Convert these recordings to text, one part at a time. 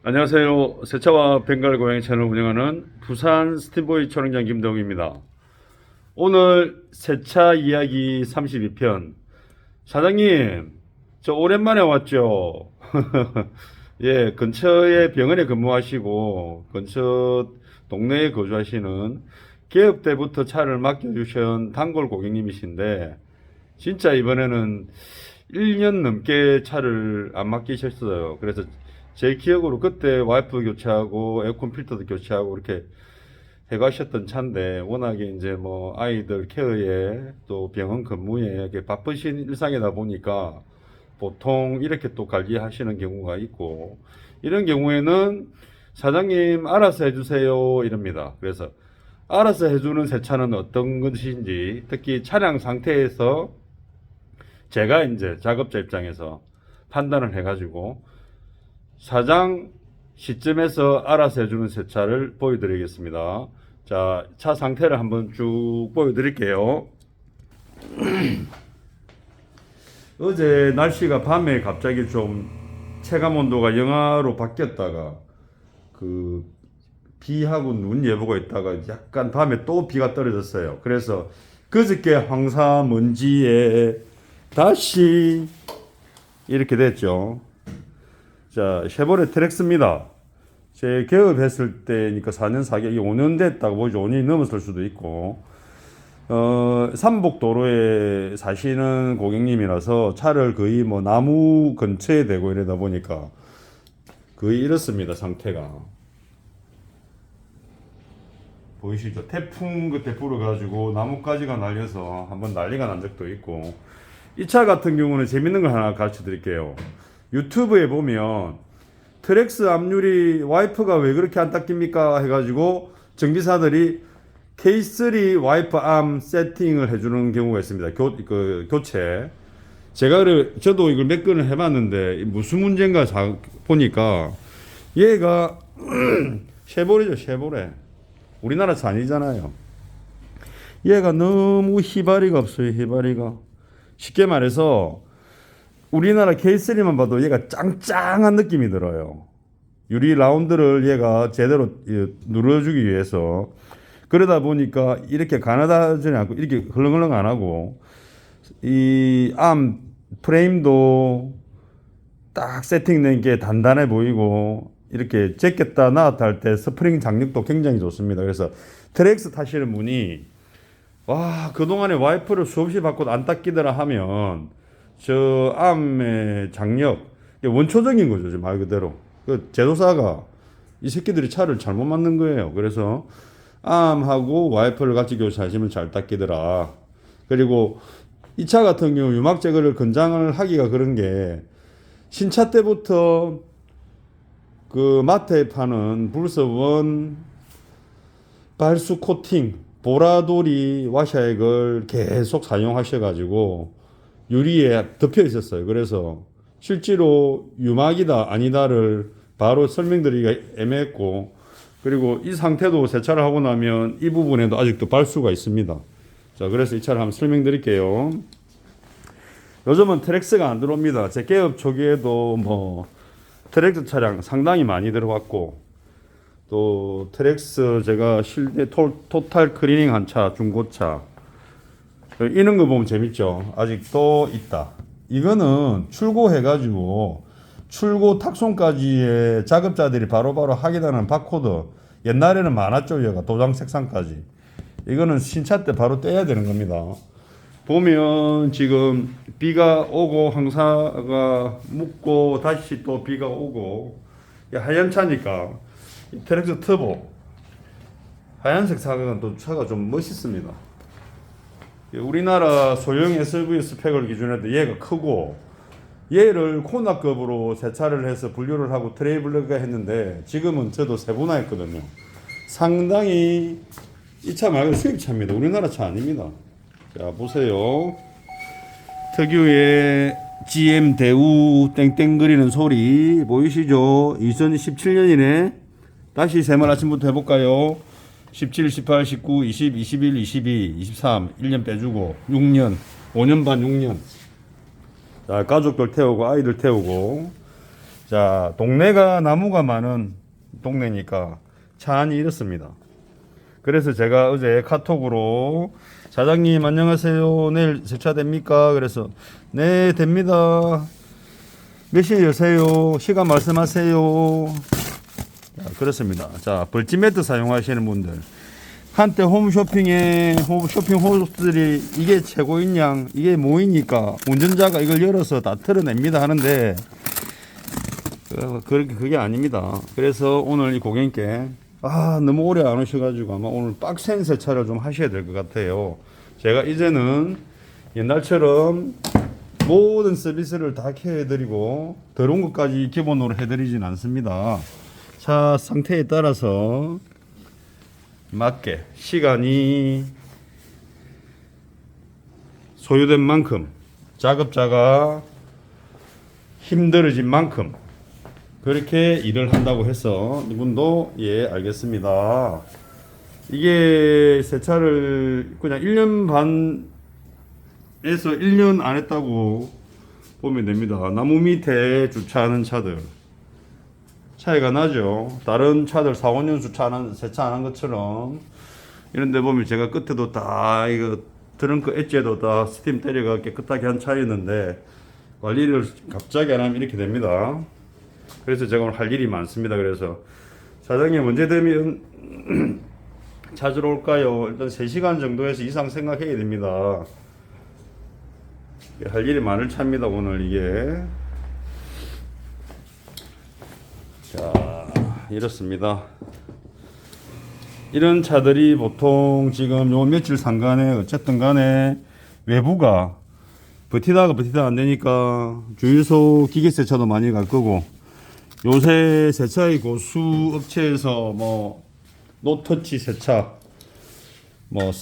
안녕하세요. 세차와 벵갈 고양이 채널 운영하는 부산 스팀보이 촬영장 김동입니다. 오늘 세차 이야기 32편. 사장님, 저 오랜만에 왔죠? 예, 근처에 병원에 근무하시고 근처 동네에 거주하시는 개업 때부터 차를 맡겨주신 단골 고객님이신데 진짜 이번에는 1년 넘게 차를 안 맡기셨어요. 그래서 제 기억으로 그때 와이프 교체하고 에어컨 필터도 교체하고 이렇게 해가셨던 차인데 워낙에 이제 뭐 아이들 케어에 또 병원 근무에 이렇게 바쁘신 일상이다 보니까 보통 이렇게 또 관리하시는 경우가 있고 이런 경우에는 사장님 알아서 해주세요 이럽니다. 그래서 알아서 해주는 새 차는 어떤 것인지 특히 차량 상태에서 제가 이제 작업자 입장에서 판단을 해가지고 사장 시점에서 알아서 해주는 새 차를 보여드리겠습니다. 자, 차 상태를 한번 쭉 보여드릴게요. 어제 날씨가 밤에 갑자기 좀 체감 온도가 영하로 바뀌었다가 그 비하고 눈 예보가 있다가 약간 밤에 또 비가 떨어졌어요. 그래서 그저께 황사 먼지에 다시 이렇게 됐죠. 자, 쉐보레 트랙스입니다. 제 개업했을 때니까 4년 4개월, 5년 됐다고 보죠. 5년이 넘었을 수도 있고. 삼복도로에 사시는 고객님이라서 차를 거의 뭐 나무 근처에 대고 이러다 보니까 거의 이렇습니다, 상태가. 보이시죠? 태풍 그때 불어가지고 나뭇가지가 날려서 한번 난리가 난 적도 있고. 이 차 같은 경우는 재밌는 걸 하나 가르쳐 드릴게요. 유튜브에 보면 트랙스 앞유리 와이프가 왜 그렇게 안 닦입니까? 해가지고 정비사들이 K3 와이프 암 세팅을 해주는 경우가 있습니다. 교체. 저도 이걸 몇 건을 해봤는데 무슨 문제인가 보니까 얘가 쉐보레죠, 쉐보레. 우리나라 차 아니잖아요. 얘가 너무 휘발이가 없어요, 휘발이가. 쉽게 말해서 우리나라 K3만 봐도 얘가 짱짱한 느낌이 들어요. 유리 라운드를 얘가 제대로 눌러주기 위해서. 그러다 보니까 이렇게 가느다지지 않고 이렇게 흘렁흘렁 안 하고 이 암 프레임도 딱 세팅된 게 단단해 보이고 이렇게 제꼈다 놨다 할 때 스프링 장력도 굉장히 좋습니다. 그래서 트랙스 타시는 분이 와, 그동안에 와이프를 수없이 바꿔도 안 닦이더라 하면 저 암의 장력, 원초적인 거죠, 말 그대로. 그 제조사가 이 새끼들이 차를 잘못 만든 거예요. 그래서 암하고 와이퍼를 같이 교체하시면 잘 닦이더라. 그리고 이 차 같은 경우 유막 제거를 건장을 하기가 그런 게 신차 때부터 그 마트에 파는 불서원 발수 코팅 보라돌이 와샤액을 계속 사용하셔가지고 유리에 덮여 있었어요. 그래서 실제로 유막이다 아니다를 바로 설명드리기가 애매했고, 그리고 이 상태도 세차를 하고 나면 이 부분에도 아직도 발수가 있습니다. 자, 그래서 이 차를 한번 설명드릴게요. 요즘은 트랙스가 안 들어옵니다. 제 개업 초기에도 뭐 트랙스 차량 상당히 많이 들어왔고, 또 트랙스 제가 실내 토탈 클리닝 한 차, 중고차 이런 거 보면 재밌죠. 아직도 있다. 이거는 출고해가지고 출고 탁송까지의 작업자들이 바로바로 확인하는 바코드. 옛날에는 많았죠. 얘가 도장 색상까지. 이거는 신차 때 바로 떼야 되는 겁니다. 보면 지금 비가 오고 황사가 묻고 다시 또 비가 오고 하얀 차니까 트랙스 터보 하얀색 사각은 또 차가 좀 멋있습니다. 우리나라 소형 SUV 스펙을 기준으로 해도 얘가 크고, 얘를 코나급으로 세차를 해서 분류를 하고 트레이블러가 했는데 지금은 저도 세분화했거든요. 상당히 이 차 말고 수입차입니다. 우리나라 차 아닙니다. 자, 보세요. 특유의 GM 대우 땡땡거리는 소리 보이시죠? 2017년이네. 다시 세말 아침부터 해볼까요? 17, 18, 19, 20, 21, 22, 23, 1년 빼주고 6년, 5년 반 6년. 자, 가족들 태우고 아이들 태우고. 자, 동네가 나무가 많은 동네니까 차 안이 이렇습니다. 그래서 제가 어제 카톡으로 사장님 안녕하세요. 내일 세차됩니까? 그래서 네 됩니다. 몇 시에 여세요? 시간 말씀하세요. 자, 그렇습니다. 자, 벌집 매트 사용하시는 분들 한때 홈쇼핑에 쇼핑 호스들이 이게 최고인 양 이게 뭐이니까 운전자가 이걸 열어서 다 털어냅니다 하는데 그게 아닙니다. 그래서 오늘 이 고객님께 너무 오래 안 오셔가지고 아마 오늘 빡센 세차를 좀 하셔야 될 것 같아요. 제가 이제는 옛날처럼 모든 서비스를 다 케어해드리고 더러운 것까지 기본으로 해드리진 않습니다. 차 상태에 따라서 맞게 시간이 소요된 만큼 작업자가 힘들어진 만큼 그렇게 일을 한다고 해서 이분도 예 알겠습니다. 이게 세차를 그냥 1년 반에서 1년 안 했다고 보면 됩니다. 나무 밑에 주차하는 차들 차이가 나죠. 다른 차들 4, 5년 세차 안 한 것처럼 이런 데 보면 제가 끝에도 다 이거 트렁크 엣지에도 다 스팀 때려가 깨끗하게 한 차였는데 관리를 갑자기 안 하면 이렇게 됩니다. 그래서 제가 오늘 할 일이 많습니다. 그래서 사장님 언제 되면 찾으러 올까요? 일단 3시간 정도에서 이상 생각해야 됩니다. 할 일이 많을 차입니다. 오늘 이게 자 이렇습니다. 이런 차들이 보통 지금 요 며칠 상간에 어쨌든 간에 외부가 버티다가 안 되니까 주유소 기계 세차도 많이 갈 거고 요새 세차의 고수 업체에서 뭐 노터치 세차 뭐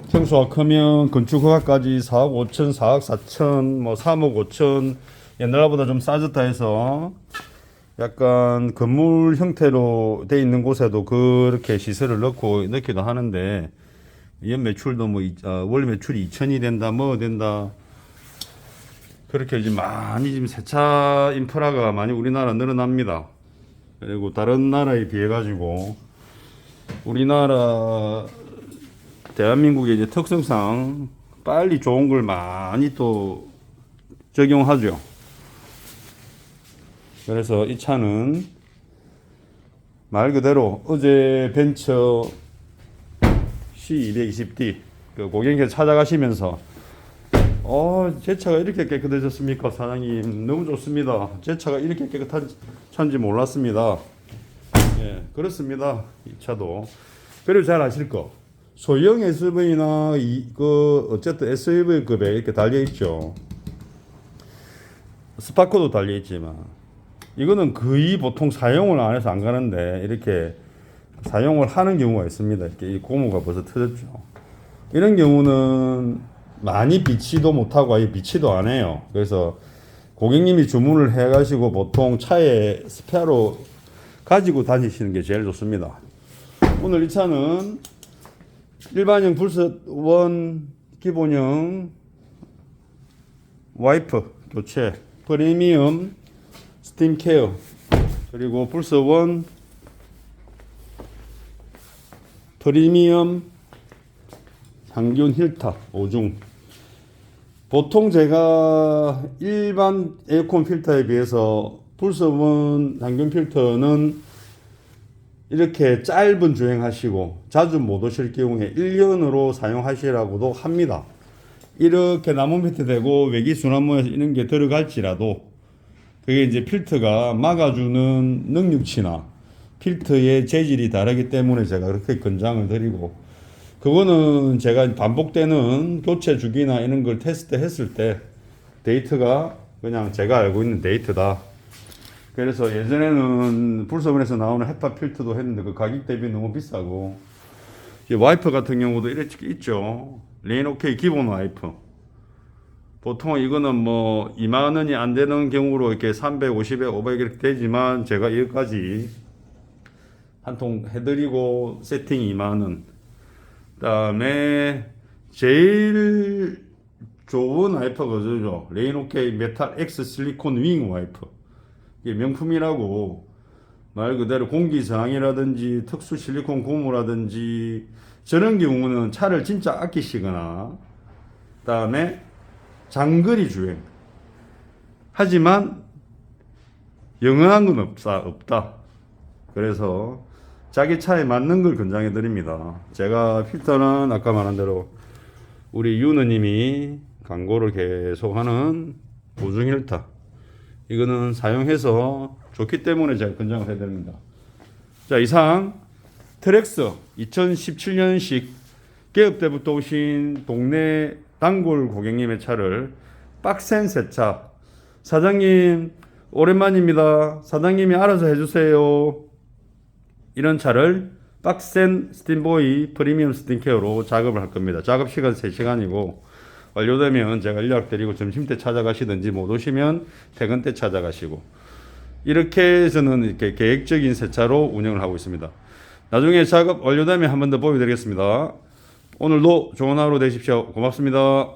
평수가 크면 건축 허가까지 4억 5천 4억 4천 뭐 3억 5천 옛날보다 좀 싸졌다 해서 약간 건물 형태로 돼 있는 곳에도 그렇게 시설을 넣기도 하는데 연 매출도 뭐 월 매출이 2천이 된다 뭐 된다 그렇게 지금 많이 지금 세차 인프라가 많이 우리나라 늘어납니다. 그리고 다른 나라에 비해 가지고 우리나라 대한민국의 이제 특성상 빨리 좋은 걸 많이 또 적용하죠. 그래서 이 차는 말 그대로 어제 벤처 C220D 그 고객님께서 찾아가시면서 제 차가 이렇게 깨끗해졌습니까? 사장님 너무 좋습니다. 제 차가 이렇게 깨끗한 차인지 몰랐습니다. 예, 그렇습니다. 이 차도 그리고 잘 아실 거 소형 SUV나 어쨌든 SUV급에 이렇게 달려 있죠. 스파커도 달려 있지만 이거는 거의 보통 사용을 안 해서 안 가는데 이렇게 사용을 하는 경우가 있습니다. 이렇게 이 고무가 벌써 터졌죠. 이런 경우는 많이 비치도 못하고 아예 비치도 안 해요. 그래서 고객님이 주문을 해가지고 보통 차에 스페어로 가지고 다니시는 게 제일 좋습니다. 오늘 이 차는 일반형 불스1 기본형 와이프 교체 프리미엄 스팀 케어 그리고 불스1 프리미엄 항균 힐터 5중 보통 제가 일반 에어컨 필터에 비해서 불스1 항균 필터는 이렇게 짧은 주행하시고 자주 못 오실 경우에 1년으로 사용하시라고도 합니다. 이렇게 나무 밑에 대고 외기순환모에서 이런 게 들어갈지라도 그게 이제 필터가 막아주는 능력치나 필터의 재질이 다르기 때문에 제가 그렇게 권장을 드리고 그거는 제가 반복되는 교체 주기나 이런 걸 테스트 했을 때 데이터가 그냥 제가 알고 있는 데이터다. 그래서 예전에는 불소문에서 나오는 헤파 필터도 했는데 그 가격 대비 너무 비싸고 와이퍼 같은 경우도 이렇게 있죠. 레인 오케이 기본 와이퍼 보통 이거는 뭐 2만 원이 안 되는 경우로 이렇게 350에 500 이렇게 되지만 제가 이거까지 한 통 해드리고 세팅이 2만 원. 그다음에 제일 좋은 와이퍼가 그죠. 레인 오케이 메탈 X 실리콘 윙 와이퍼. 이게 명품이라고 말 그대로 공기 저항이라든지 특수 실리콘 고무라든지 저런 경우는 차를 진짜 아끼시거나 그다음에 장거리 주행 하지만 영어한 건 없다. 그래서 자기 차에 맞는 걸 권장해 드립니다. 제가 필터는 아까 말한 대로 우리 유느님이 광고를 계속하는 보증 힐터 이거는 사용해서 좋기 때문에 제가 권장을 해드립니다. 자, 이상 트랙스 2017년식 개업 때부터 오신 동네 단골 고객님의 차를 빡센 세차 사장님 오랜만입니다. 사장님이 알아서 해주세요. 이런 차를 빡센 스팀보이 프리미엄 스팀케어로 작업을 할 겁니다. 작업 시간 3시간이고 완료되면 제가 연락드리고 점심때 찾아가시든지 못 오시면 퇴근 때 찾아가시고 이렇게 저는 이렇게 계획적인 세차로 운영을 하고 있습니다. 나중에 작업 완료되면 한 번 더 보여드리겠습니다. 오늘도 좋은 하루 되십시오. 고맙습니다.